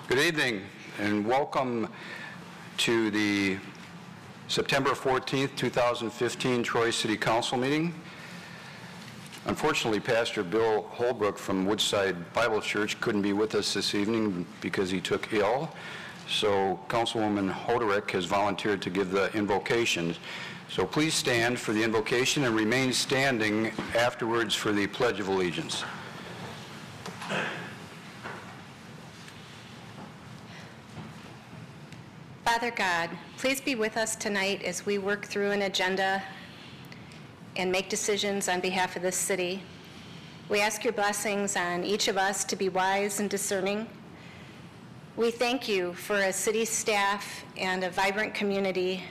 Good evening and welcome to the September 14th, 2015 Troy City Council meeting. Unfortunately, Pastor Bill Holbrook from Woodside Bible Church couldn't be with us this evening because he took ill. So Councilwoman Hoderick has volunteered to give the invocation. So please stand for the invocation and remain standing afterwards for the Pledge of Allegiance. Father God, please be with us tonight as we work through an agenda and make decisions on behalf of this city. We ask your blessings on each of us to be wise and discerning. We thank you for a city staff and a vibrant community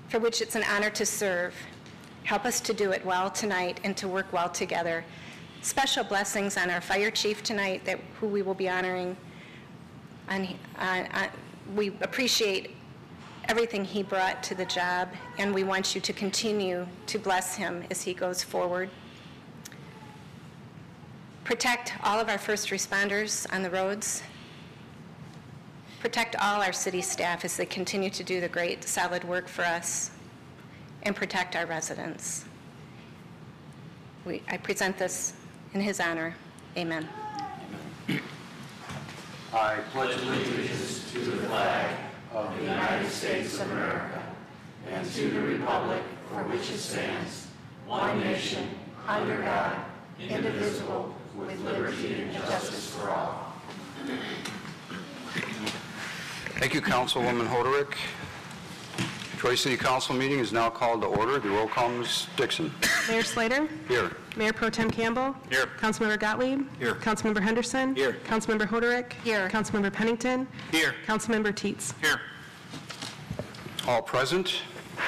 for which it's an honor to serve. Help us to do it well tonight and to work well together. Special blessings on our fire chief tonight, who we will be honoring. We appreciate everything he brought to the job, and we want you to continue to bless him as he goes forward. Protect all of our first responders on the roads. Protect all our city staff as they continue to do the great, solid work for us, and protect our residents. I present this in his honor. Amen. I pledge allegiance to the flag of the United States of America and to the republic for which it stands, one nation, under God, indivisible, with liberty and justice for all. Thank you, Councilwoman Hoderick. Troy City Council meeting is now called to order. The roll call, Ms. Dixon. Mayor Slater? Here. Mayor Pro Tem Campbell? Here. Councilmember Gottlieb? Here. Councilmember Henderson? Here. Councilmember Hoderick? Here. Councilmember Pennington? Here. Councilmember Teets? Here. All present.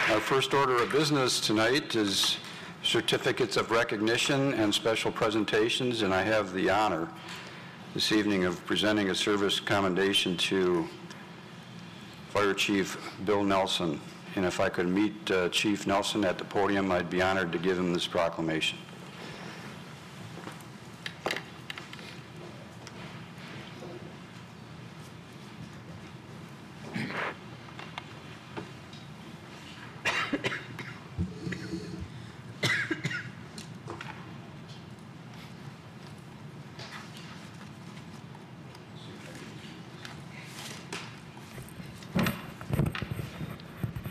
Our first order of business tonight is certificates of recognition and special presentations, and I have the honor this evening of presenting a service commendation to Fire Chief Bill Nelson. And if I could meet Chief Nelson at the podium, I'd be honored to give him this proclamation.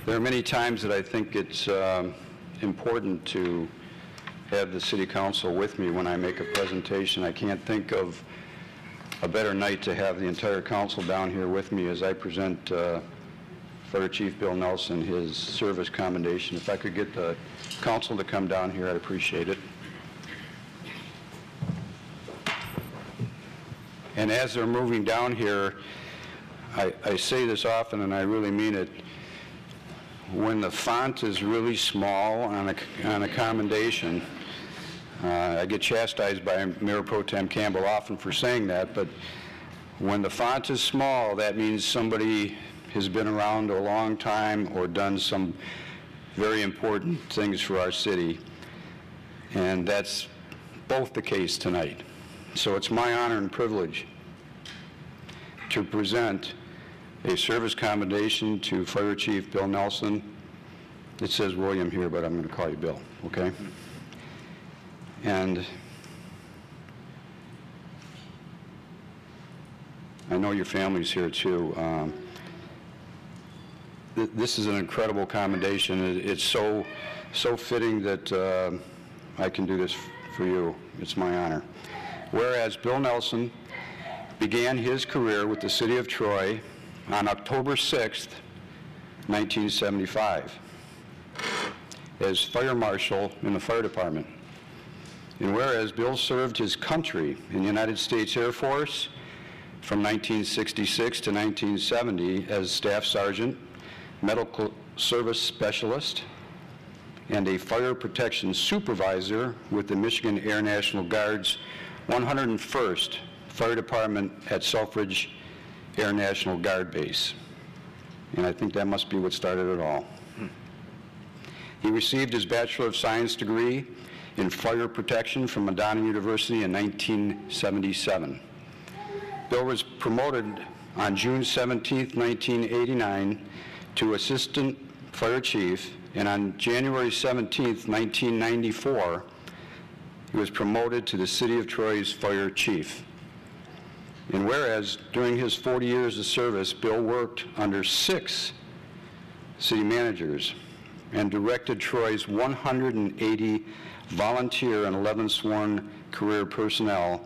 There are many times that I think it's important to have the City Council with me when I make a presentation. I can't think of a better night to have the entire Council down here with me as I present Fire Chief Bill Nelson his service commendation. If I could get the Council to come down here, I'd appreciate it. And as they're moving down here, I say this often and I really mean it. When the font is really small on a commendation, I get chastised by Mayor Pro Tem Campbell often for saying that, but when the font is small, that means somebody has been around a long time or done some very important things for our city, and that's both the case tonight. So it's my honor and privilege to present a service commendation to Fire Chief Bill Nelson. It says William here, but I'm going to call you Bill, okay? And I know your family's here too. This is an incredible commendation. It's so fitting that I can do this for you. It's my honor. Whereas Bill Nelson began his career with the City of Troy on October 6th, 1975, as fire marshal in the fire department. And whereas Bill served his country in the United States Air Force from 1966 to 1970 as staff sergeant, medical service specialist, and a fire protection supervisor with the Michigan Air National Guard's 101st Fire Department at Selfridge Air National Guard Base. And I think that must be what started it all. He received his Bachelor of Science degree in fire protection from Madonna University in 1977. Bill was promoted on June 17, 1989 to Assistant Fire Chief, and on January 17, 1994, he was promoted to the City of Troy's Fire Chief. And whereas during his 40 years of service, Bill worked under 6 city managers and directed Troy's 180 volunteer and 11 sworn career personnel,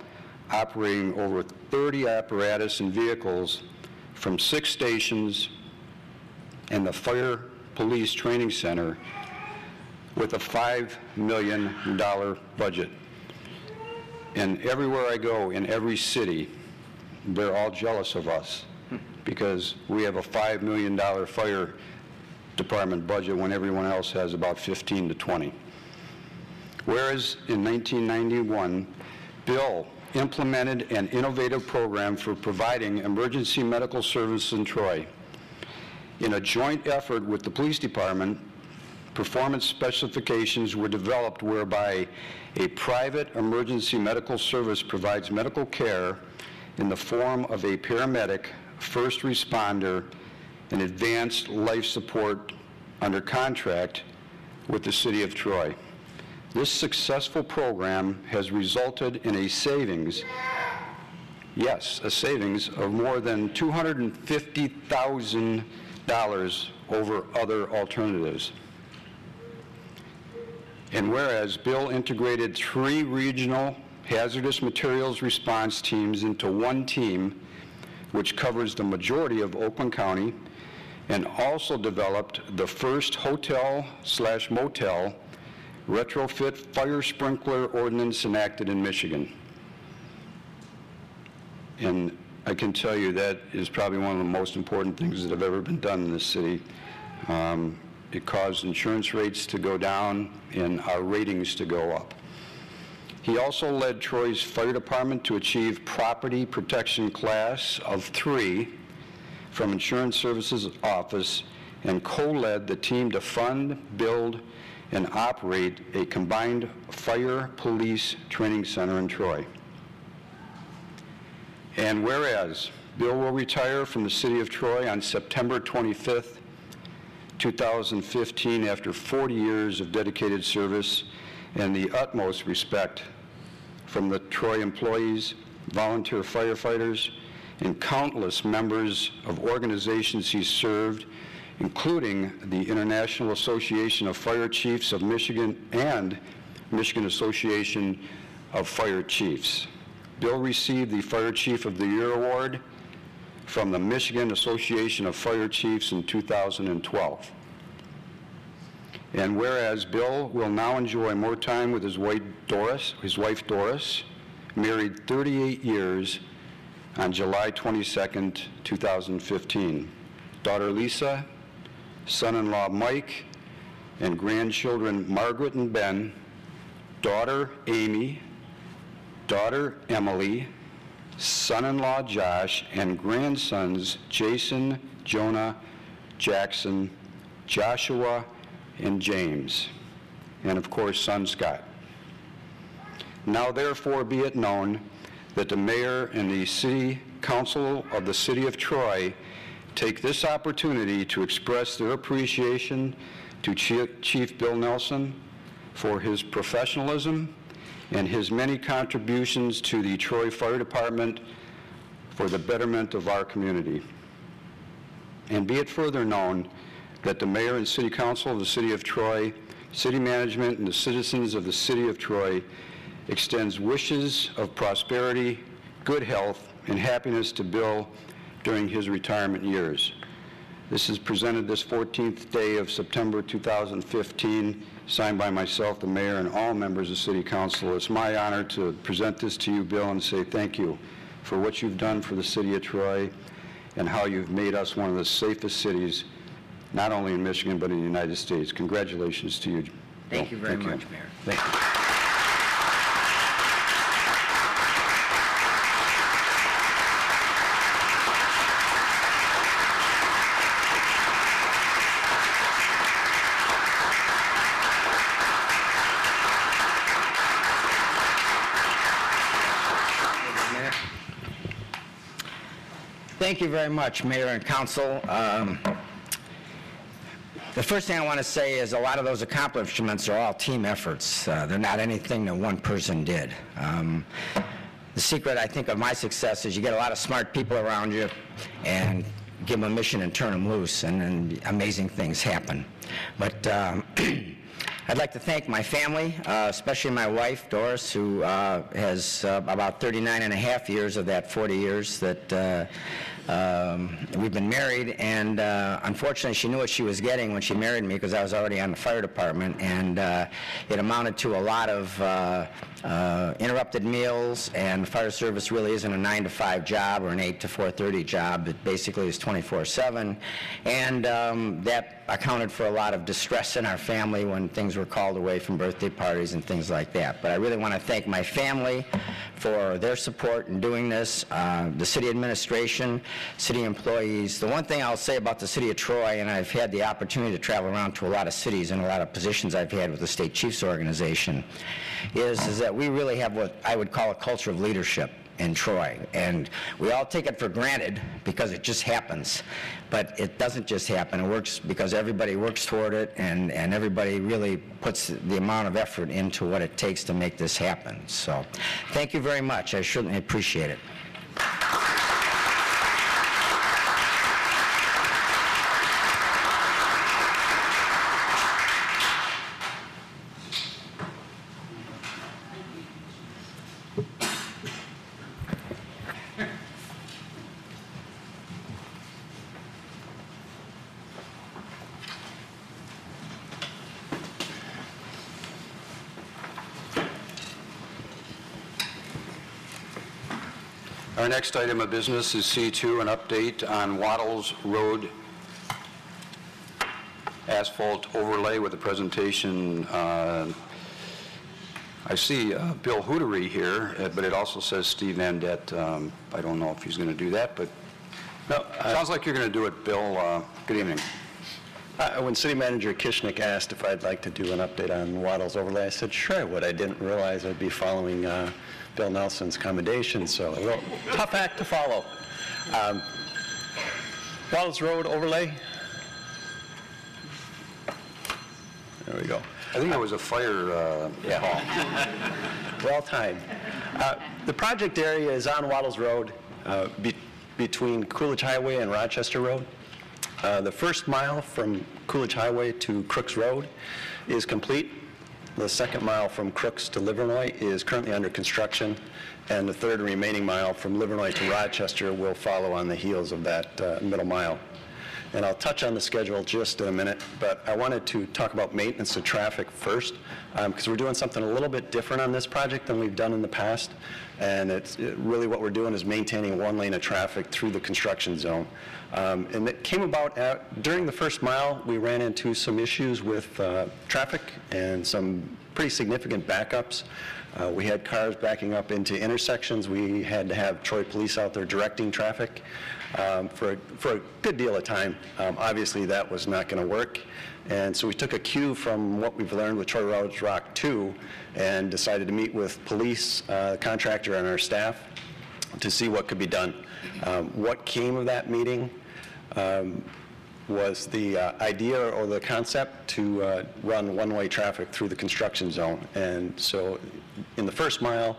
operating over 30 apparatus and vehicles from 6 stations and the Fire Police Training Center with a $5 million budget. And everywhere I go, in every city, they're all jealous of us because we have a $5 million fire department budget when everyone else has about 15 to 20. Whereas in 1991, Bill implemented an innovative program for providing emergency medical service in Troy. In a joint effort with the police department, performance specifications were developed whereby a private emergency medical service provides medical care in the form of a paramedic, first responder, and advanced life support under contract with the City of Troy. This successful program has resulted in a savings, yes, a savings of more than $250,000 over other alternatives. And whereas Bill integrated 3 regional hazardous materials response teams into one team, which covers the majority of Oakland County, and also developed the first hotel/motel retrofit fire sprinkler ordinance enacted in Michigan. And I can tell you that is probably one of the most important things that have ever been done in this city. It caused insurance rates to go down and our ratings to go up. He also led Troy's fire department to achieve property protection class of 3 from Insurance Services Office and co-led the team to fund, build, and operate a combined fire police training center in Troy. And whereas Bill will retire from the City of Troy on September 25th, 2015 after 40 years of dedicated service and the utmost respect from the Troy employees, volunteer firefighters, and countless members of organizations he served, including the International Association of Fire Chiefs of Michigan and Michigan Association of Fire Chiefs. Bill received the Fire Chief of the Year Award from the Michigan Association of Fire Chiefs in 2012. And whereas Bill will now enjoy more time with his wife Doris, married 38 years on July 22nd, 2015. Daughter Lisa, son-in-law Mike, and grandchildren Margaret and Ben, daughter Amy, daughter Emily, son-in-law Josh, and grandsons Jason, Jonah, Jackson, Joshua, and James, and of course son Scott. Now therefore be it known that the mayor and the city council of the City of Troy take this opportunity to express their appreciation to Chief Bill Nelson for his professionalism and his many contributions to the Troy Fire Department for the betterment of our community. And be it further known that the mayor and city council of the City of Troy, city management, and the citizens of the City of Troy extends wishes of prosperity, good health, and happiness to Bill during his retirement years. This is presented this 14th day of September 2015, signed by myself, the mayor, and all members of City Council. It's my honor to present this to you, Bill, and say thank you for what you've done for the City of Troy and how you've made us one of the safest cities, not only in Michigan, but in the United States. Congratulations to you, Bill. Thank you very much, Mayor. Thank you. Thank you very much, Mayor and Council. The first thing I want to say is a lot of those accomplishments are all team efforts. They're not anything that one person did. The secret, I think, of my success is you get a lot of smart people around you and give them a mission and turn them loose, and then amazing things happen. But I'd like to thank my family, especially my wife, Doris, who has about 39 and a half years of that 40 years that we've been married, and unfortunately she knew what she was getting when she married me because I was already on the fire department, and it amounted to a lot of interrupted meals, and the fire service really isn't a 9-to-5 job or an 8 to 4:30 job. It basically is 24/7, and that accounted for a lot of distress in our family when things were called away from birthday parties and things like that. But I really want to thank my family for their support in doing this, the city administration, city employees. The one thing I'll say about the city of Troy, and I've had the opportunity to travel around to a lot of cities and a lot of positions I've had with the State Chiefs Organization, is that we really have what I would call a culture of leadership in Troy. And we all take it for granted because it just happens. But it doesn't just happen. It works because everybody works toward it, and everybody really puts the amount of effort into what it takes to make this happen. So thank you very much. I certainly appreciate it. Our next item of business is C2, an update on Waddles Road asphalt overlay with a presentation. I see Bill Hootery here, but it also says Steve Vandett. I don't know if he's going to do that, but no, sounds like you're going to do it, Bill. Good evening. When City Manager Kishnick asked if I'd like to do an update on Waddles overlay, I said sure I would. I didn't realize I'd be following Bill Nelson's commendation, so a little tough act to follow. Waddles Road overlay. There we go. I think it was a fire call. Well timed. The project area is on Waddles Road between Coolidge Highway and Rochester Road. The first mile from Coolidge Highway to Crooks Road is complete. The second mile from Crooks to Livernois is currently under construction, and the third and remaining mile from Livernois to Rochester will follow on the heels of that middle mile. And I'll touch on the schedule just in a minute, but I wanted to talk about maintenance of traffic first, because we're doing something a little bit different on this project than we've done in the past, and really what we're doing is maintaining one lane of traffic through the construction zone. And it came about during the first mile. We ran into some issues with traffic and some pretty significant backups. We had cars backing up into intersections. We had to have Troy Police out there directing traffic for a good deal of time. Obviously, that was not going to work. And so we took a cue from what we've learned with Troy Roads Rock 2 and decided to meet with police, contractor, and our staff to see what could be done. What came of that meeting was the idea or the concept to run one-way traffic through the construction zone. And so in the first mile,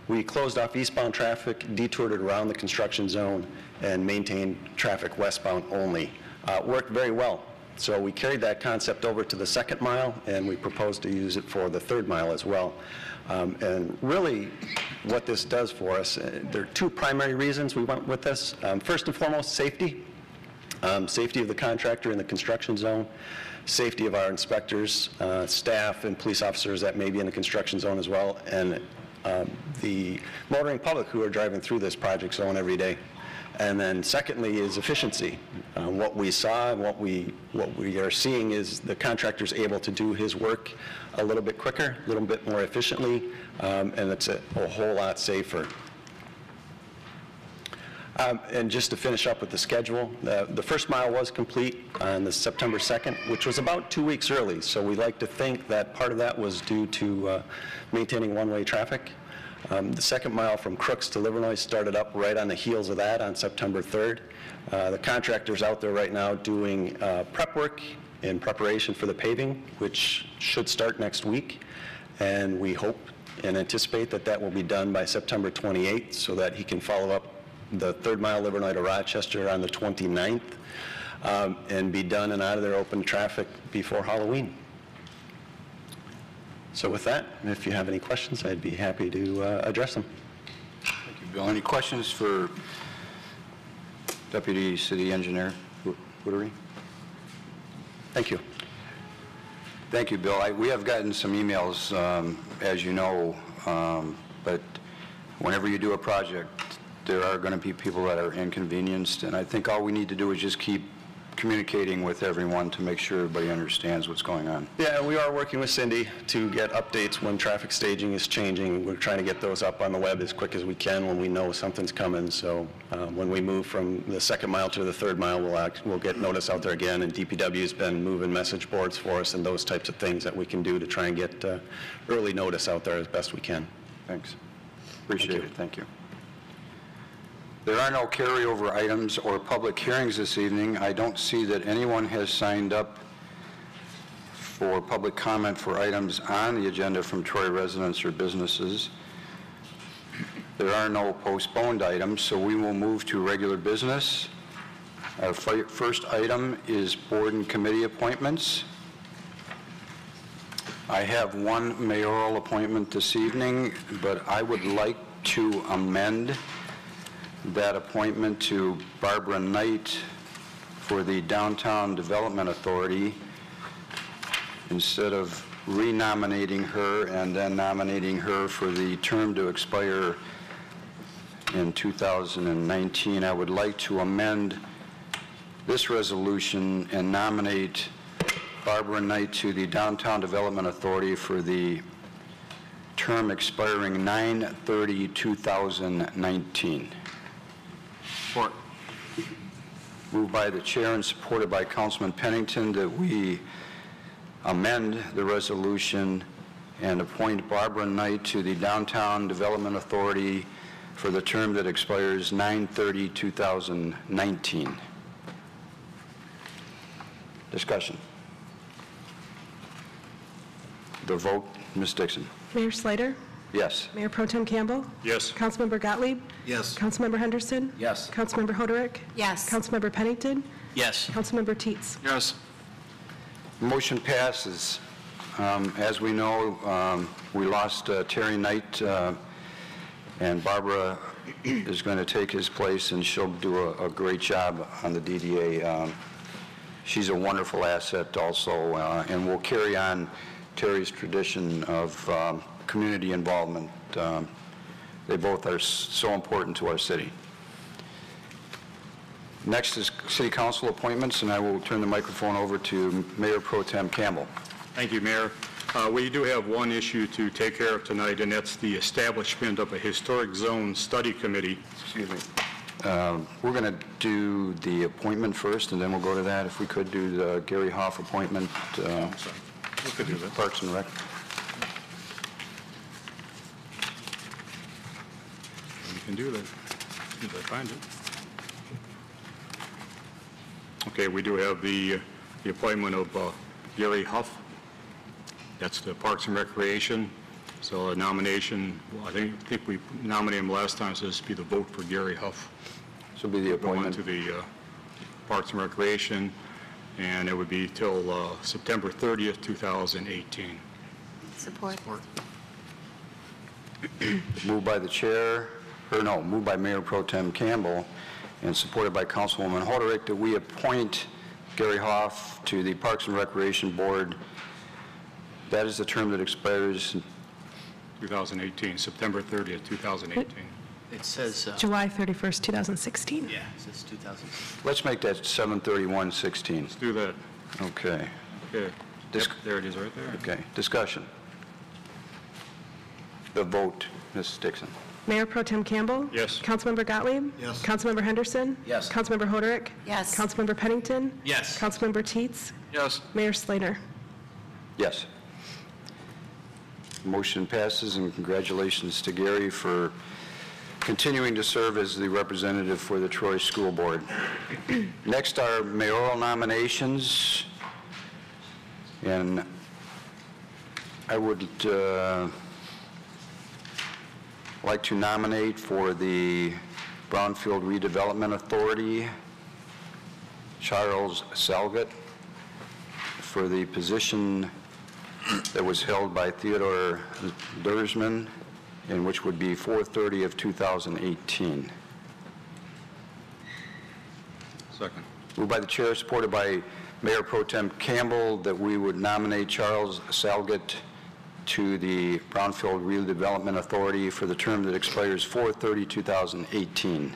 we closed off eastbound traffic, detoured it around the construction zone, and maintained traffic westbound only. Worked very well. So we carried that concept over to the second mile, and we proposed to use it for the third mile as well. And really, what this does for us, there are two primary reasons we went with this. First and foremost, safety. Safety of the contractor in the construction zone, safety of our inspectors, staff, and police officers that may be in the construction zone as well, and the motoring public who are driving through this project zone every day. And then secondly is efficiency. What we saw and what we are seeing is the contractor's able to do his work a little bit quicker, a little bit more efficiently, and it's a whole lot safer. And just to finish up with the schedule, the first mile was complete on the September 2nd, which was about 2 weeks early. So we like to think that part of that was due to maintaining one-way traffic. The second mile from Crooks to Livernois started up right on the heels of that on September 3rd. The contractor's out there right now doing prep work in preparation for the paving, which should start next week. And we hope and anticipate that that will be done by September 28th so that he can follow up the third mile Livernois to Rochester on the 29th and be done and out of there open to traffic before Halloween. So with that, if you have any questions, I'd be happy to address them. Thank you, Bill. Any questions for Deputy City Engineer Woodery? Thank you. Thank you, Bill. We have gotten some emails, as you know, but whenever you do a project, there are going to be people that are inconvenienced, and I think all we need to do is just keep communicating with everyone to make sure everybody understands what's going on. Yeah, we are working with Cindy to get updates when traffic staging is changing. We're trying to get those up on the web as quick as we can when we know something's coming. So when we move from the second mile to the third mile, we'll get notice out there again, and DPW's been moving message boards for us and those types of things that we can do to try and get early notice out there as best we can. Thanks. Appreciate it. Thank you. There are no carryover items or public hearings this evening. I don't see that anyone has signed up for public comment for items on the agenda from Troy residents or businesses. There are no postponed items, so we will move to regular business. Our first item is board and committee appointments. I have one mayoral appointment this evening, but I would like to amend that appointment to Barbara Knight for the Downtown Development Authority. Instead of renominating her and then nominating her for the term to expire in 2019, I would like to amend this resolution and nominate Barbara Knight to the Downtown Development Authority for the term expiring 9/30/2019. Support. Moved by the chair and supported by Councilman Pennington that we amend the resolution and appoint Barbara Knight to the Downtown Development Authority for the term that expires 9/30/2019. Discussion. The vote, Ms. Dixon. Mayor Slater? Yes. Mayor Pro Tem Campbell? Yes. Councilmember Gottlieb? Yes. Councilmember Henderson? Yes. Councilmember Hoderick? Yes. Councilmember Pennington? Yes. Councilmember Teetz? Yes. Motion passes. As we know, we lost Terry Knight, and Barbara is going to take his place, and she'll do a great job on the DDA. She's a wonderful asset also, and will carry on Terry's tradition of community involvement. They both are so important to our city. Next is City Council appointments, and I will turn the microphone over to Mayor Pro Tem Campbell. Thank you, Mayor. We do have one issue to take care of tonight, and that's the establishment of a Historic Zone Study Committee. Excuse me. We're going to do the appointment first, and then we'll go to that. If we could do the Gary Hoff appointment, We could do that. Parks and Rec. We can do that, as soon as I find it. Okay, we do have the appointment of Gary Huff. That's the Parks and Recreation. So a nomination, well, I think we nominated him last time, so this would be the vote for Gary Huff. This will be the Go on appointment. to the Parks and Recreation, and it would be till September 30th, 2018. Support. Moved by the chair, moved by Mayor Pro Tem Campbell and supported by Councilwoman Hoderick that we appoint Gary Hoff to the Parks and Recreation Board. That is the term that expires 2018, September 30th, 2018. It says, July 31st, 2016. yeah, it says 2000. let's make that 7/31/16. Let's do that. Okay. Okay. Dis- Yep, there it is right there. Okay. Discussion. The vote, Ms. Dixon. Mayor Pro Tem Campbell? Yes. Councilmember Gottlieb? Yes. Councilmember Henderson? Yes. Councilmember Hoderick? Yes. Councilmember Pennington? Yes. Councilmember Teetz? Yes. Mayor Slater? Yes. Motion passes, and congratulations to Gary for continuing to serve as the representative for the Troy School Board. Next are mayoral nominations, and I would like to nominate for the Brownfield Redevelopment Authority Charles Salgett for the position that was held by Theodore Dursman, and which would be 4/30 of 2018. Second. Moved by the chair, supported by Mayor Pro Tem Campbell, that we would nominate Charles Salgett to the Brownfield Redevelopment Authority for the term that expires 4/30/2018.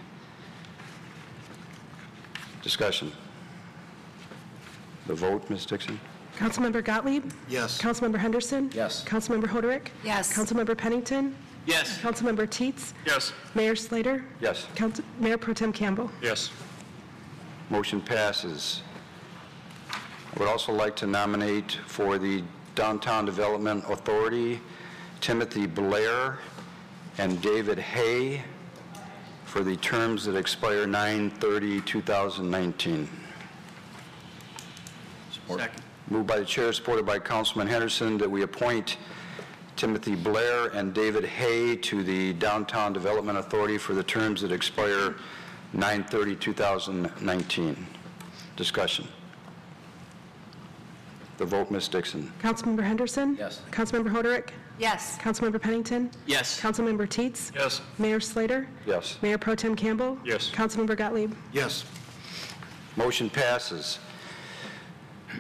Discussion. The vote, Ms. Dixon? Councilmember Gottlieb? Yes. Councilmember Henderson? Yes. Councilmember Hoderick? Yes. Councilmember Pennington? Yes. Councilmember Teetz? Yes. Mayor Slater? Yes. Mayor Pro Tem Campbell? Yes. Motion passes. I would also like to nominate for the Downtown Development Authority Timothy Blair and David Hay for the terms that expire 9/30/2019. Second. Moved by the chair, supported by Councilman Henderson, that we appoint Timothy Blair and David Hay to the Downtown Development Authority for the terms that expire 9/30/2019. Discussion. The vote, Ms. Dixon. Councilmember Henderson? Yes. Councilmember Hoderick? Yes. Councilmember Pennington? Yes. Councilmember Teetz? Yes. Mayor Slater? Yes. Mayor Pro Tem Campbell? Yes. Councilmember Gottlieb? Yes. Motion passes.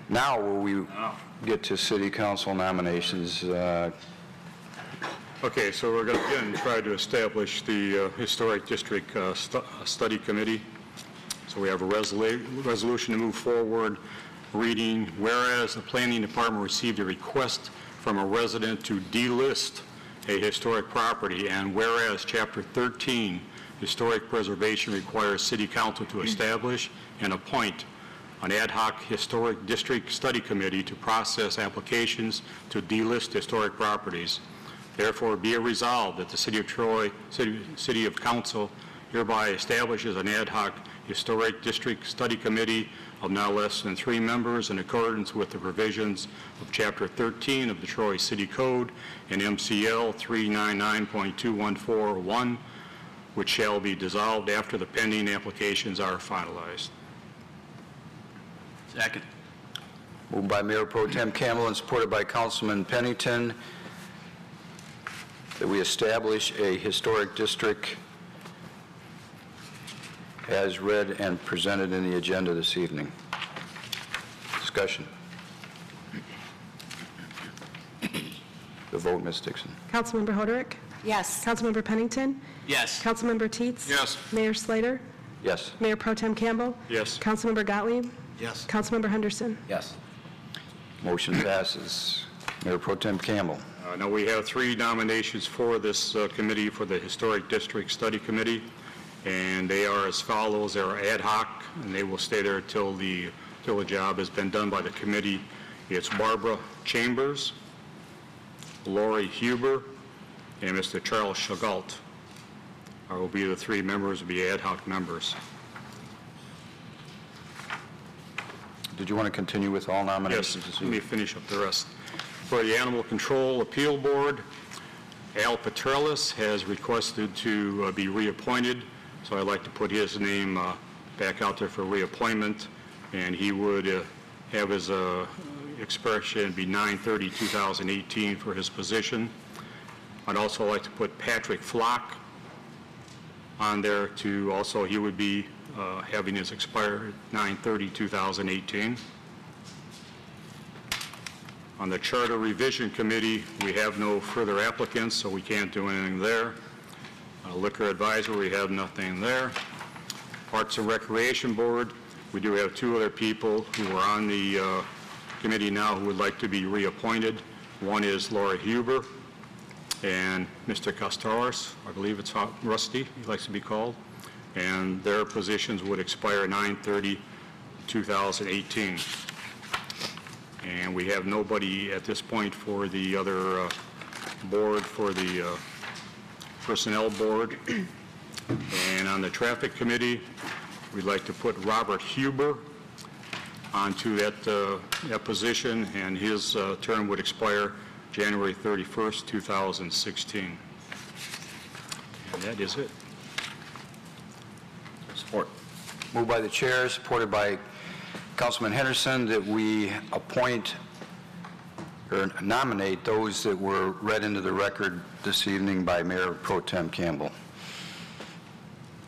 Now will we get to city council nominations. Okay, so we're going to again try to establish the Historic District Study Committee. So we have a resolution to move forward, reading, whereas the Planning Department received a request from a resident to delist a historic property, and whereas Chapter 13, Historic Preservation, requires City Council to establish and appoint an ad hoc Historic District Study Committee to process applications to delist historic properties. Therefore, be it resolved that the City of Troy, City of Council hereby establishes an ad hoc Historic District Study Committee of not less than 3 members in accordance with the provisions of Chapter 13 of the Troy City Code and MCL 399.214.1, which shall be dissolved after the pending applications are finalized. Second. Moved by Mayor Pro Tem Campbell and supported by Councilman Pennington, that we establish a historic district as read and presented in the agenda this evening. Discussion. The vote, Ms. Dixon. Councilmember Hoderick? Yes. Councilmember Pennington? Yes. Councilmember Teetz? Yes. Mayor Slater? Yes. Mayor Pro Tem Campbell? Yes. Councilmember Gottlieb? Yes. Councilmember Henderson? Yes. Motion passes. Mayor Pro Tem Campbell. Now, we have 3 nominations for this committee, for the Historic District Study Committee, and they are as follows. They are ad hoc, and they will stay there till the job has been done by the committee. It's Barbara Chambers, Lori Huber, and Mr. Charles Chagalt will be the 3 members, will be ad hoc members. Did you want to continue with all Yes, nominations this let me evening? finish up the rest. For the Animal Control Appeal Board, Al Petrellis has requested to be reappointed, so I'd like to put his name back out there for reappointment, and he would have his expiration be 9/30/2018 for his position. I'd also like to put Patrick Flock on there to also, he would be having his expire 9/30/2018. On the Charter Revision Committee, we have no further applicants, so we can't do anything there. Liquor Advisor, we have nothing there. Parks and Recreation Board, we do have 2 other people who are on the committee now who would like to be reappointed. One is Laura Huber and Mr. Costaros, I believe it's Rusty, he likes to be called, and their positions would expire 9/30/2018. And we have nobody at this point for the other board for the Personnel Board. And on the Traffic Committee, we'd like to put Robert Huber onto that position, and his term would expire January 31st, 2016. And that is it. Support. Moved by the chair, supported by Councilman Henderson, that we appoint or nominate those that were read into the record this evening by Mayor Pro Tem Campbell.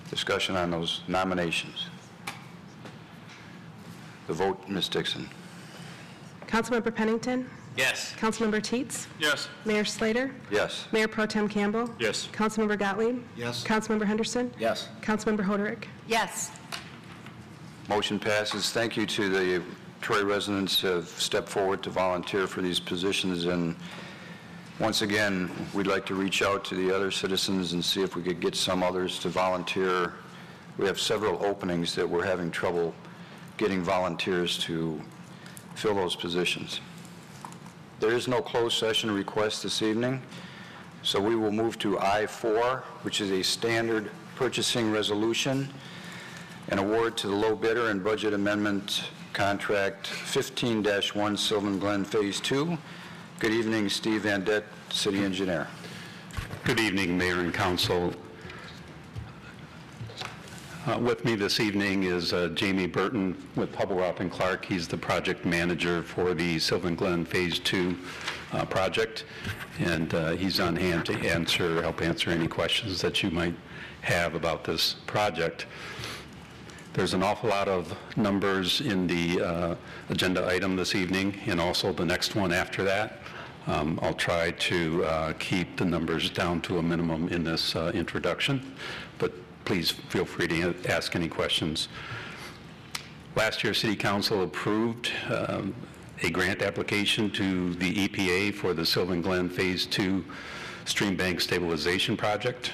Discussion on those nominations. The vote, Ms. Dixon. Councilmember Pennington. Yes. Councilmember Teets. Yes. Mayor Slater. Yes. Mayor Pro Tem Campbell. Yes. Councilmember Gottlieb. Yes. Councilmember Henderson. Yes. Councilmember Hoderick. Yes. Motion passes. Thank you to the Troy residents who have stepped forward to volunteer for these positions. And once again, we'd like to reach out to the other citizens and see if we could get some others to volunteer. We have several openings that we're having trouble getting volunteers to fill those positions. There is no closed session request this evening, so we will move to I-4, which is a standard purchasing resolution, an award to the low bidder and budget amendment contract 15-1 Sylvan Glen Phase 2. Good evening, Steve Van Dett, City Engineer. Good evening, Mayor and Council. With me this evening is Jamie Burton with Hubble & Clark. He's the project manager for the Sylvan Glen Phase 2 project, and he's on hand to help answer any questions that you might have about this project. There's an awful lot of numbers in the agenda item this evening, and also the next one after that. I'll try to keep the numbers down to a minimum in this introduction, but please feel free to ask any questions. Last year, City Council approved a grant application to the EPA for the Sylvan Glen Phase 2 Stream Bank Stabilization Project.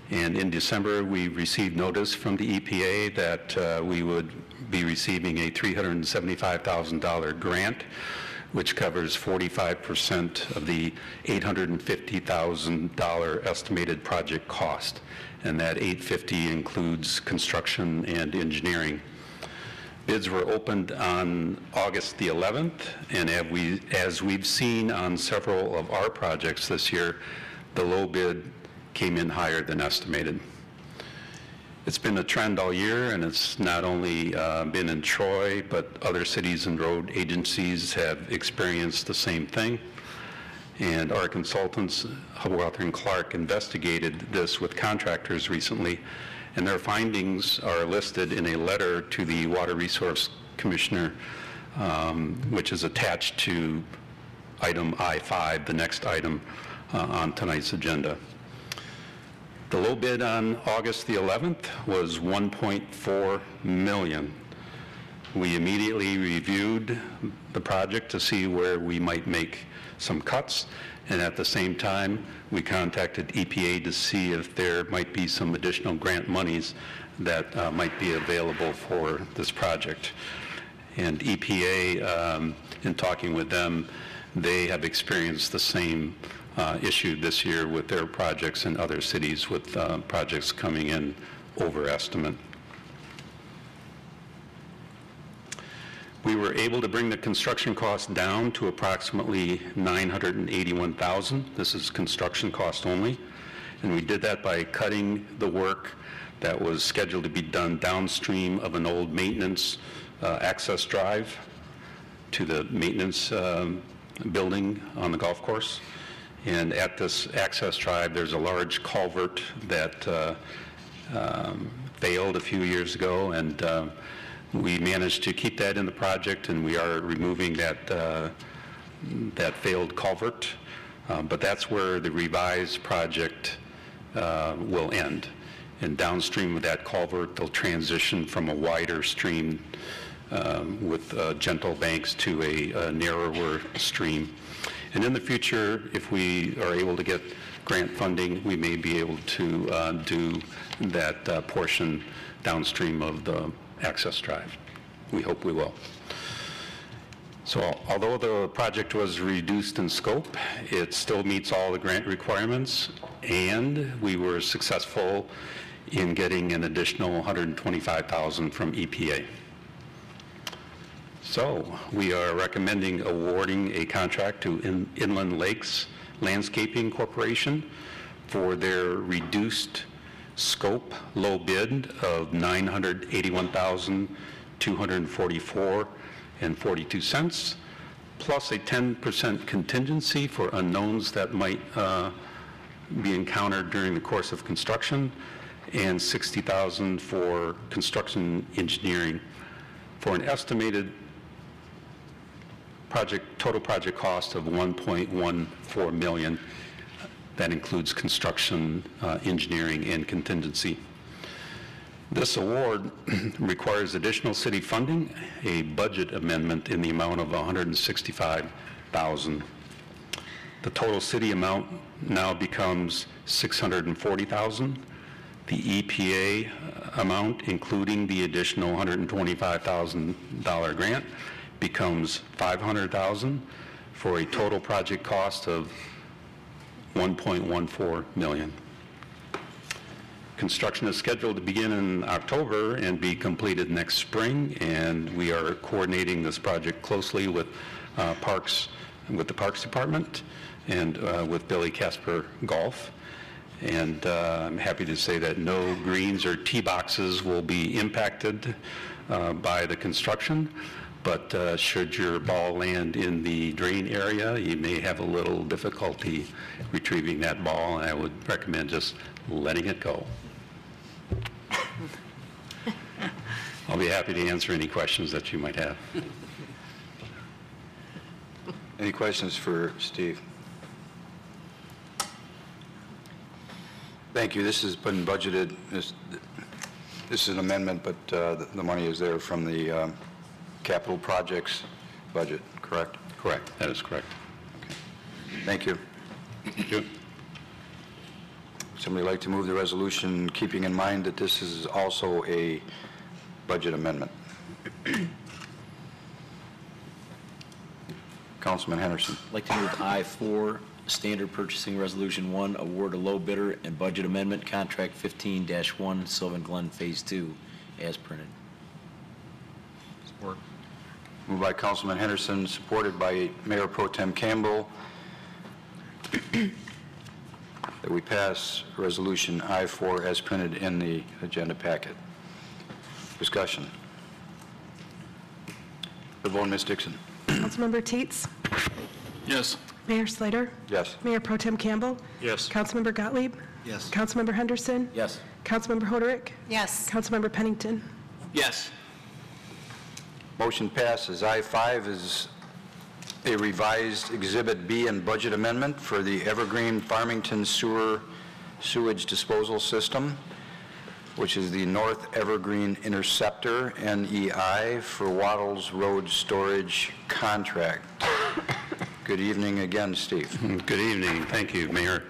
And in December, we received notice from the EPA that we would be receiving a $375,000 grant, which covers 45% of the $850,000 estimated project cost. And that $850,000 includes construction and engineering. Bids were opened on August the 11th, and as we've seen on several of our projects this year, the low bid came in higher than estimated. It's been a trend all year, and it's not only been in Troy, but other cities and road agencies have experienced the same thing. And our consultants, Hubble & Clark, investigated this with contractors recently, and their findings are listed in a letter to the Water Resource Commissioner, which is attached to item I-5, the next item on tonight's agenda. The low bid on August the 11th was $1.4 million. We immediately reviewed the project to see where we might make some cuts, and at the same time, we contacted EPA to see if there might be some additional grant monies that might be available for this project. And EPA, in talking with them, they have experienced the same issue this year with their projects in other cities with projects coming in over estimate. We were able to bring the construction cost down to approximately $981,000. This is construction cost only. And we did that by cutting the work that was scheduled to be done downstream of an old maintenance access drive to the maintenance building on the golf course. And at this access drive, there's a large culvert that failed a few years ago, and we managed to keep that in the project, and we are removing that failed culvert. But that's where the revised project will end. And downstream of that culvert, they'll transition from a wider stream with gentle banks to a narrower stream. And in the future, if we are able to get grant funding, we may be able to do that portion downstream of the access drive. We hope we will. So although the project was reduced in scope, it still meets all the grant requirements, and we were successful in getting an additional $125,000 from EPA. So we are recommending awarding a contract to Inland Lakes Landscaping Corporation for their reduced scope low bid of $981,244.42, plus a 10% contingency for unknowns that might be encountered during the course of construction, and $60,000 for construction engineering, for an estimated total project cost of $1.14 million. That includes construction, engineering, and contingency. This award requires additional city funding, a budget amendment in the amount of $165,000. The total city amount now becomes $640,000. The EPA amount, including the additional $125,000 grant, becomes $500,000 for a total project cost of $1.14 million. Construction is scheduled to begin in October and be completed next spring, and we are coordinating this project closely with the Parks Department and with Billy Casper Golf. And I'm happy to say that no greens or tee boxes will be impacted by the construction. But should your ball land in the drain area, you may have a little difficulty retrieving that ball, and I would recommend just letting it go. I'll be happy to answer any questions that you might have. Any questions for Steve? Thank you. This has been budgeted. This is an amendment, but the money is there from the capital projects budget, correct? Correct. That is correct. Thank you. Thank you. Somebody like to move the resolution, keeping in mind that this is also a budget amendment? Councilman Henderson. I'd like to move I-4, Standard Purchasing Resolution 1, award a low bidder and budget amendment, contract 15-1, Sylvan Glen Phase 2, as printed. Support. Moved by Councilman Henderson, supported by Mayor Pro Tem Campbell, that we pass Resolution I-4 as printed in the agenda packet. Discussion. The vote, Ms. Dixon. Councilmember Teets? Yes. Mayor Slater? Yes. Mayor Pro Tem Campbell? Yes. Councilmember Gottlieb? Yes. Councilmember Henderson? Yes. Councilmember Hoderick? Yes. Councilmember Pennington? Yes. Motion passes. I-5 is a revised Exhibit B and budget amendment for the Evergreen Farmington Sewage Disposal System, which is the North Evergreen Interceptor, NEI, for Waddles Road Storage Contract. Good evening again, Steve. Good evening. Thank you, Mayor.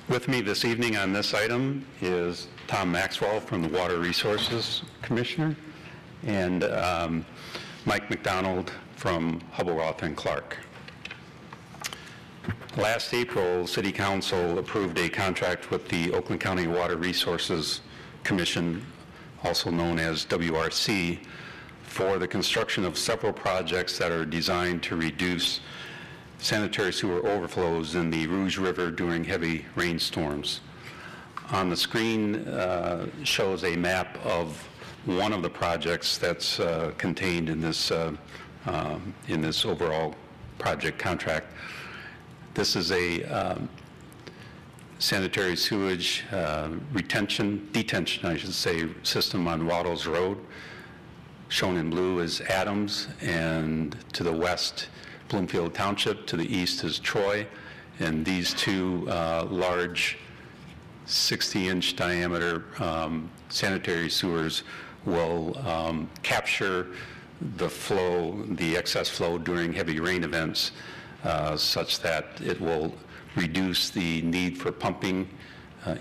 With me this evening on this item is Tom Maxwell from the Water Resources Commissioner, and Mike McDonald from Hubble Roth and Clark. Last April, City Council approved a contract with the Oakland County Water Resources Commission, also known as WRC, for the construction of several projects that are designed to reduce sanitary sewer overflows in the Rouge River during heavy rainstorms. On the screen shows a map of one of the projects that's contained in this overall project contract. This is a sanitary sewage detention, I should say, system on Waddles Road. Shown in blue is Adams, and to the west, Bloomfield Township. To the east is Troy, and these two large 60-inch diameter sanitary sewers will capture the excess flow during heavy rain events, such that it will reduce the need for pumping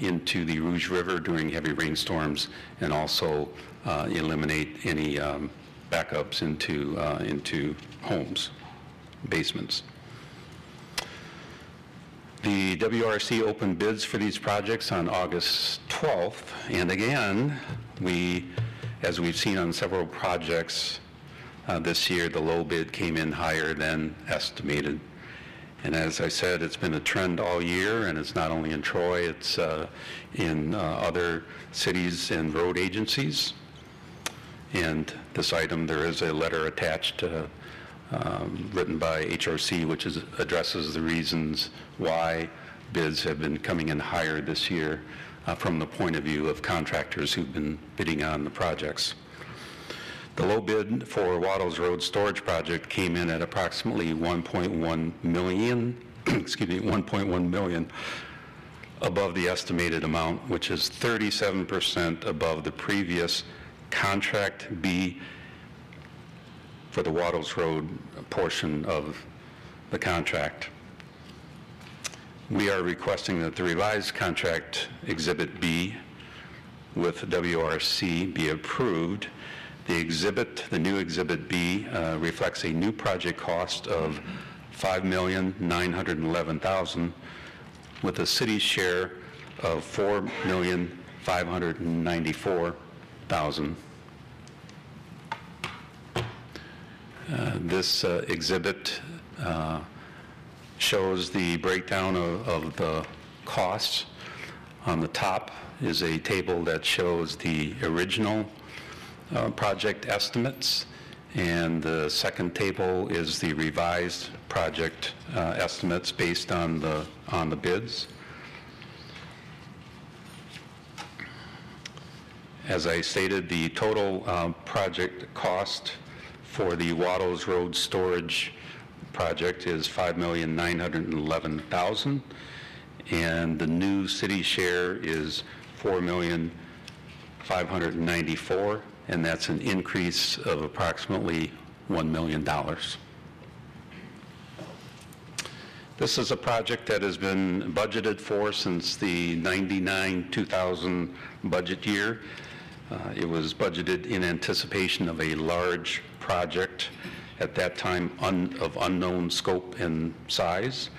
into the Rouge River during heavy rainstorms, and also eliminate any backups into homes, basements. The WRC opened bids for these projects on August 12th, and again, as we've seen on several projects this year, the low bid came in higher than estimated. And as I said, it's been a trend all year, and it's not only in Troy, it's in other cities and road agencies. And this item, there is a letter attached written by HRC, which addresses the reasons why bids have been coming in higher this year from the point of view of contractors who've been bidding on the projects. The low bid for Waddles Road Storage Project came in at approximately $1.1 million, $1.1 million above the estimated amount, which is 37% above the previous Contract B for the Waddles Road portion of the contract. We are requesting that the revised contract Exhibit B with WRC be approved. The new Exhibit B reflects a new project cost of $5,911,000 with a city share of $4,594,000. This exhibit shows the breakdown of the costs. On the top is a table that shows the original project estimates, and the second table is the revised project estimates based on the bids. As I stated, the total project cost for the Waddles Road Storage project is $5,911,000, and the new city share is $4,594,000, and that's an increase of approximately $1 million. This is a project that has been budgeted for since the 99-2000 budget year. It was budgeted in anticipation of a large project at that time of unknown scope and size.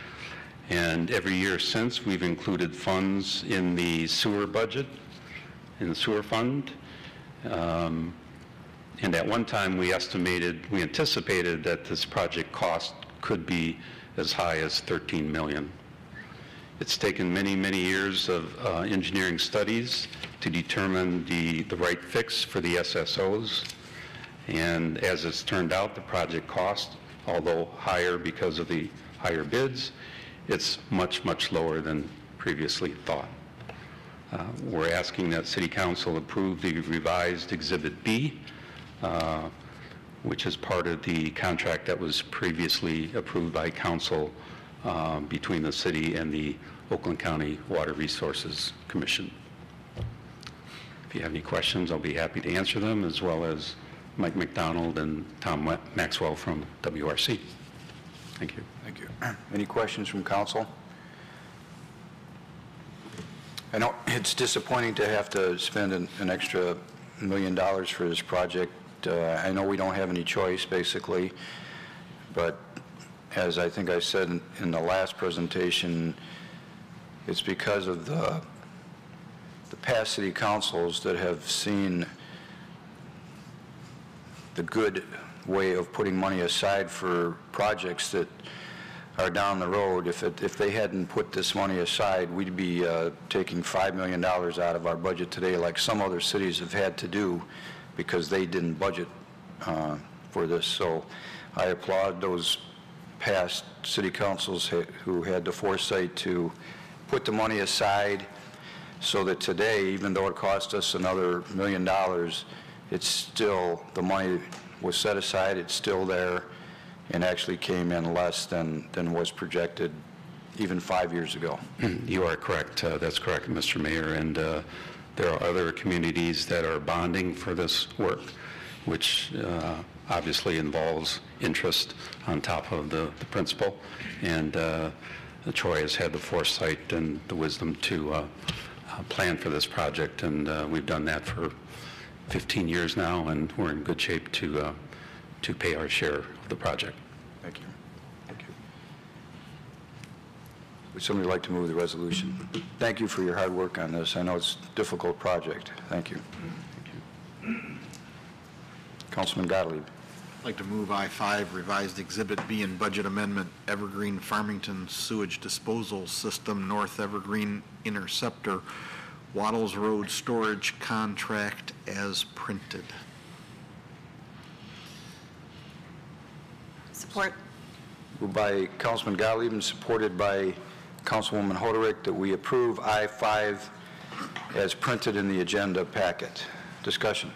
And every year since, we've included funds in the sewer budget, in the sewer fund. And at one time, we anticipated that this project cost could be as high as $13 million. It's taken many, many years of engineering studies to determine the right fix for the SSOs. And as it's turned out, the project cost, although higher because of the higher bids, it's much, much lower than previously thought. We're asking that City Council approve the revised Exhibit B, which is part of the contract that was previously approved by Council between the city and the Oakland County Water Resources Commission. If you have any questions, I'll be happy to answer them, as well as Mike McDonald and Tom Maxwell from WRC. Thank you. Thank you. Any questions from council? I know it's disappointing to have to spend an extra $1 million for this project. I know we don't have any choice, basically, but as I think I said in the last presentation, it's because of the past city councils that have seen the good way of putting money aside for projects that are down the road. If they hadn't put this money aside, we'd be taking $5 million out of our budget today, like some other cities have had to do, because they didn't budget for this. So I applaud those past city councils who had the foresight to put the money aside, so that today, even though it cost us another $1 million, it's still, the money was set aside, it's still there, and actually came in less than was projected even 5 years ago. You are correct. That's correct, Mr. Mayor. And there are other communities that are bonding for this work, which obviously involves interest on top of the principal. And Troy has had the foresight and the wisdom to plan for this project, and we've done that for 15 years now, and we're in good shape to pay our share of the project. Thank you. Thank you. Would somebody like to move the resolution? Thank you for your hard work on this. I know it's a difficult project. Thank you. Thank you. Councilman Gottlieb. I'd like to move I-5, revised Exhibit B and budget amendment, Evergreen Farmington Sewage Disposal System, North Evergreen Interceptor, Waddles Road Storage Contract as printed. Support. Moved by Councilman Gottlieb and supported by Councilwoman Hoderick that we approve I-5 as printed in the agenda packet. Discussion.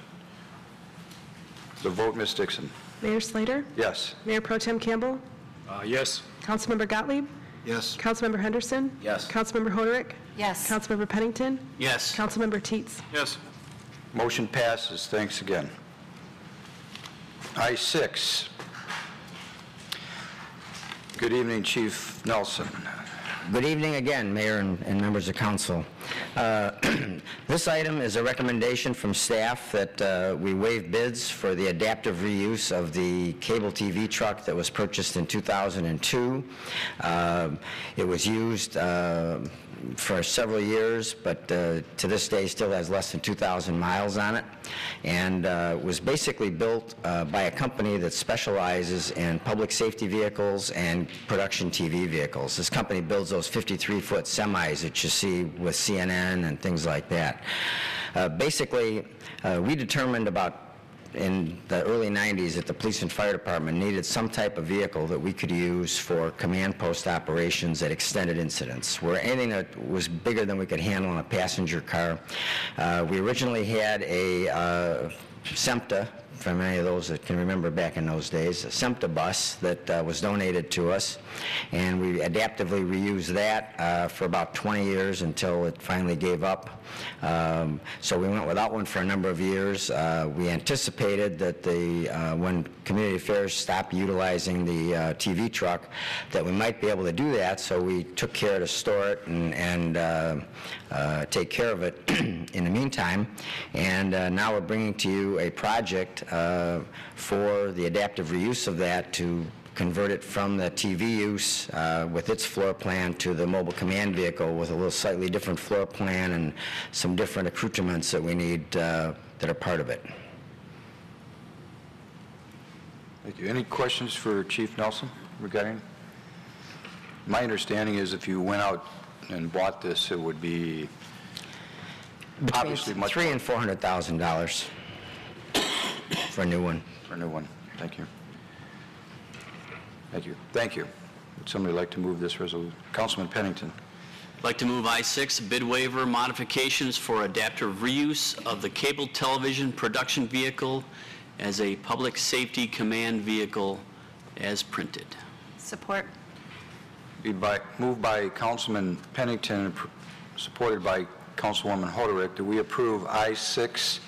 The vote, Ms. Dixon. Mayor Slater? Yes. Mayor Pro Tem Campbell? Yes. Councilmember Gottlieb? Yes. Councilmember Henderson? Yes. Councilmember Hoderick? Yes. Councilmember Pennington? Yes. Councilmember Teetz? Yes. Motion passes. Thanks again. I-6. Good evening, Chief Nelson. Good evening again, Mayor and members of council. This item is a recommendation from staff that we waive bids for the adaptive reuse of the cable TV truck that was purchased in 2002. It was used for several years, but to this day still has less than 2,000 miles on it, and was basically built by a company that specializes in public safety vehicles and production TV vehicles. This company builds those 53-foot semis that you see with CNN and things like that. Basically, we determined about in the early 90s that the police and fire department needed some type of vehicle that we could use for command post operations at extended incidents, where anything that was bigger than we could handle in a passenger car. We originally had a SEMTA, from any of those that can remember back in those days, a SEMTA bus that was donated to us, and we adaptively reused that for about 20 years until it finally gave up. So we went without one for a number of years. We anticipated that when Community Affairs stopped utilizing the TV truck, that we might be able to do that, so we took care to store it and take care of it in the meantime. And now we're bringing to you a project for the adaptive reuse of that to convert it from the TV use with its floor plan to the mobile command vehicle with a little slightly different floor plan and some different accoutrements that we need that are part of it. Thank you. Any questions for Chief Nelson regarding? My understanding is if you went out and bought this, it would be obviously much $300,000 and $400,000 for a new one. for a new one. Thank you. Thank you. Thank you. Would somebody like to move this resolution? Councilman Pennington. I'd like to move I-6, bid waiver modifications for adaptive reuse of the cable television production vehicle as a public safety command vehicle as printed. Support. Moved by Councilman Pennington, supported by Councilwoman Hoderick, that we approve I-6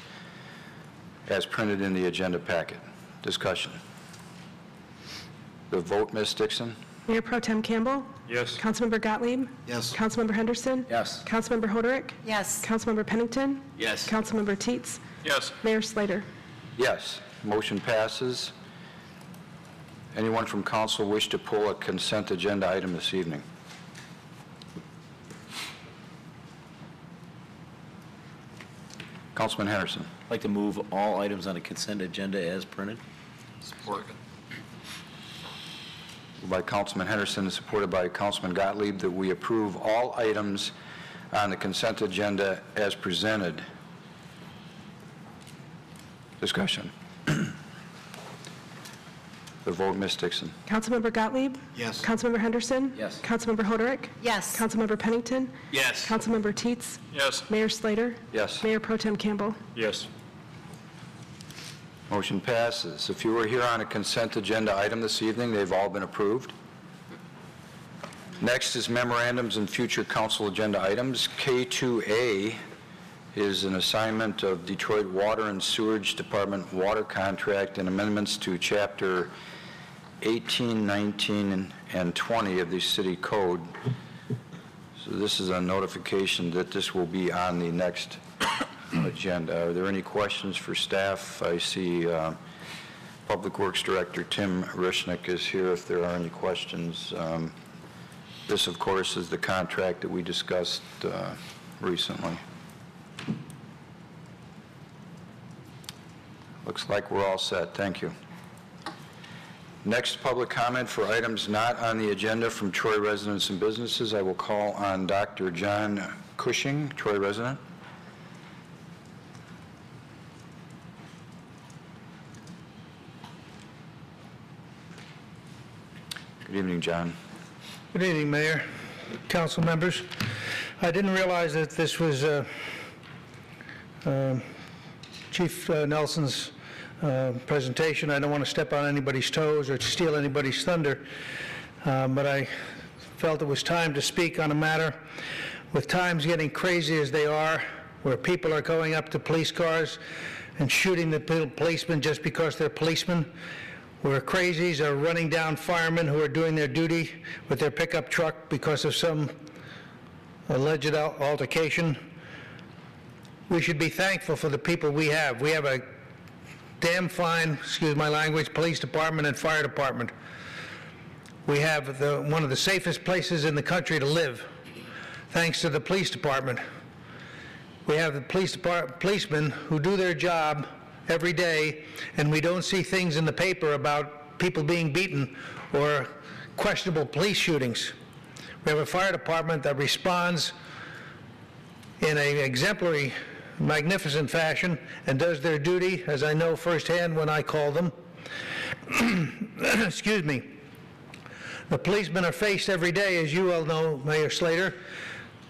as printed in the agenda packet. Discussion. The vote, Ms. Dixon? Mayor Pro Tem Campbell? Yes. Councilmember Gottlieb? Yes. Councilmember Henderson? Yes. Councilmember Hoderick? Yes. Councilmember Pennington? Yes. Councilmember Teetz? Yes. Mayor Slater? Yes. Motion passes. Anyone from council wish to pull a consent agenda item this evening? Councilman Henderson. I'd like to move all items on the consent agenda as printed. Support. Moved by Councilman Henderson and supported by Councilman Gottlieb that we approve all items on the consent agenda as presented. Discussion. The vote, Ms. Dixon. Councilmember Gottlieb? Yes. Councilmember Henderson? Yes. Councilmember Hoderick? Yes. Councilmember Pennington? Yes. Councilmember Teetz? Yes. Mayor Slater? Yes. Mayor Pro Tem Campbell? Yes. Motion passes. If you were here on a consent agenda item this evening, they've all been approved. Next is memorandums and future council agenda items. K2A is an assignment of Detroit Water and Sewerage Department water contract and amendments to Chapter 18, 19, and 20 of the city code. So this is a notification that this will be on the next agenda. Are there any questions for staff? I see Public Works Director Tim Rishnick is here if there are any questions. This, of course, is the contract that we discussed recently. Looks like we're all set. Thank you. Next public comment for items not on the agenda from Troy residents and businesses. I will call on Dr. John Cushing, Troy resident. Good evening, John. Good evening, Mayor, council members. I didn't realize that this was Chief Nelson's presentation. I don't want to step on anybody's toes or steal anybody's thunder, but I felt it was time to speak on a matter with times getting crazy as they are, where people are going up to police cars and shooting the policemen just because they're policemen, where crazies are running down firemen who are doing their duty with their pickup truck because of some alleged altercation. We should be thankful for the people we have. We have a damn fine, excuse my language, police department and fire department. We have one of the safest places in the country to live, thanks to the police department. We have the policemen who do their job every day, and we don't see things in the paper about people being beaten or questionable police shootings. We have a fire department that responds in an exemplary, magnificent fashion and does their duty, as I know firsthand when I call them. Excuse me. The policemen are faced every day, as you well know, Mayor Slater.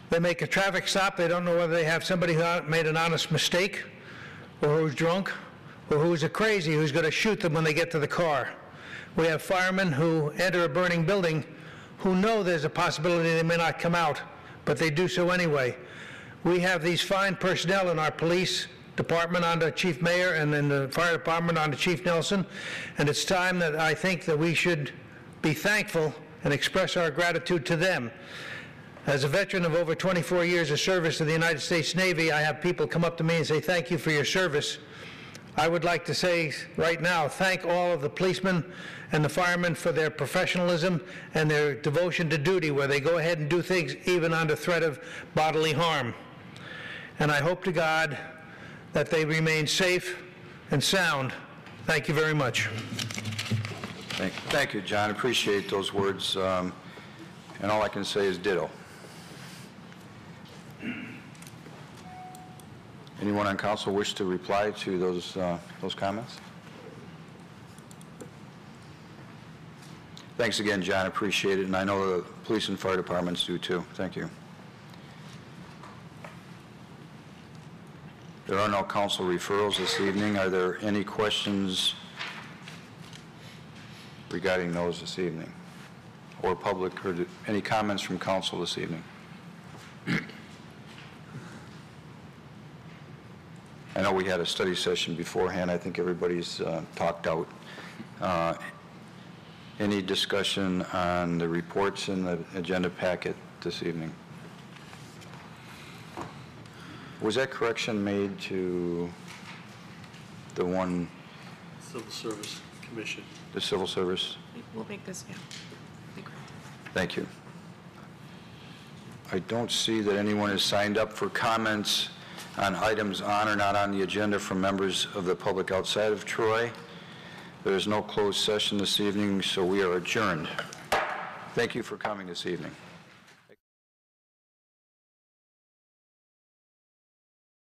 They make a traffic stop. They don't know whether they have somebody who made an honest mistake or who's drunk or who's a crazy who's going to shoot them when they get to the car. We have firemen who enter a burning building who know there's a possibility they may not come out, but they do so anyway. We have these fine personnel in our police department under Chief Mayer and in the fire department under Chief Nelson, and it's time that I think that we should be thankful and express our gratitude to them. As a veteran of over 24 years of service to the United States Navy, I have people come up to me and say, thank you for your service. I would like to say right now, thank all of the policemen and the firemen for their professionalism and their devotion to duty, where they go ahead and do things even under threat of bodily harm. And I hope to God that they remain safe and sound. Thank you very much. Thank you, John. Appreciate those words. And all I can say is ditto. Anyone on council wish to reply to those comments? Thanks again, John. Appreciate it. And I know the police and fire departments do too. Thank you. There are no council referrals this evening. Are there any questions regarding those this evening? Or public, or any comments from council this evening? I know we had a study session beforehand. I think everybody's talked out. Any discussion on the reports in the agenda packet this evening? Was that correction made to the one? Civil Service Commission. The Civil Service? We'll make this, yeah. Thank you. I don't see that anyone has signed up for comments on items on or not on the agenda from members of the public outside of Troy. There is no closed session this evening, so we are adjourned. Thank you for coming this evening.